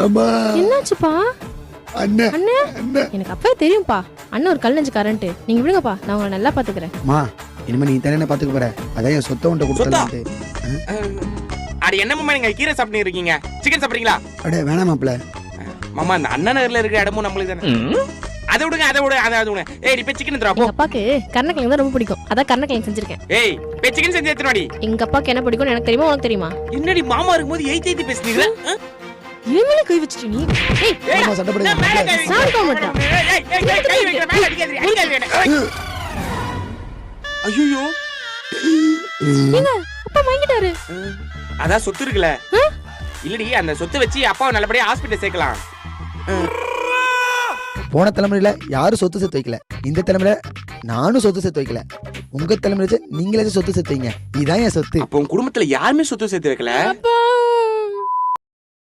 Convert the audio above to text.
அம்மா என்னாச்சுப்பா? அண்ணன் அண்ணே எனக்கு அப்பவே தெரியும்பா, அண்ணன் ஒரு கல் நெஞ்சு கரண்ட். நீங்க விடுங்கப்பா, நான் உங்களை நல்லா பாத்துக்கிறேன். அம்மா இனிமே நீ தானே பாத்துக்க போற. அதான் என் சொத்தை உன்ட்ட கொடுத்தலான்ட்டு. அட என்ன மாமா நீங்க கீரை சாப்பிட்டு இருக்கீங்க? சிக்கன் சாப்பிடுறீங்களா? அடே வேணாம் மாப்ள. மாமா அந்த அண்ணா நகர்ல இருக்க இடமும் நம்மளுக்கு தானே. அதை விடுங்க அதை விடுங்க. ஏய் நீ போய் சிக்கன் எடுத்துடா போ. எங்க அப்பாக்கு கருணக்கிழங்கு தான் ரொம்ப பிடிக்கும், அதான் கருணக்கிழங்கு செஞ்சிருக்கேன். ஏய் போய் சிக்கன் செஞ்சு எடுத்துடாடி. எங்க அப்பாக்கு என்ன பிடிக்கும்னு எனக்கு தெரியுமா, உனக்கு தெரியுமா? என்னடி மாமா இருக்கும்போது எய்த் பேசுறீங்க? இவங்கள கை வச்சிட்டு நீ ஏய் அம்மா சண்டை போடுங்க. சாரி கோமட்டா. கை வைக்கிற மேல அடிக்காதீங்க. ஐயோ நீங்க அப்பா வாங்கிட்டாரு. அதான் சொத்து இருக்குல. இல்லடி அந்த சொத்தை வச்சு அப்பாவை நல்லபடியா ஹாஸ்பிடல் சேர்க்கலாம். போன தலைமுறையில யாரும் சொத்து சேர்த்து வைக்கல, இந்த தலைமுறையில நானும் சொத்து சேர்த்து வைக்கல. உங்க தலைமுறையில நீங்களே சொத்து சேர்த்து வைங்க. இதான் என் சொத்து. அப்போ உங்க குடும்பத்துல யாருமே சொத்து சேர்த்து வைக்கல. அப்பா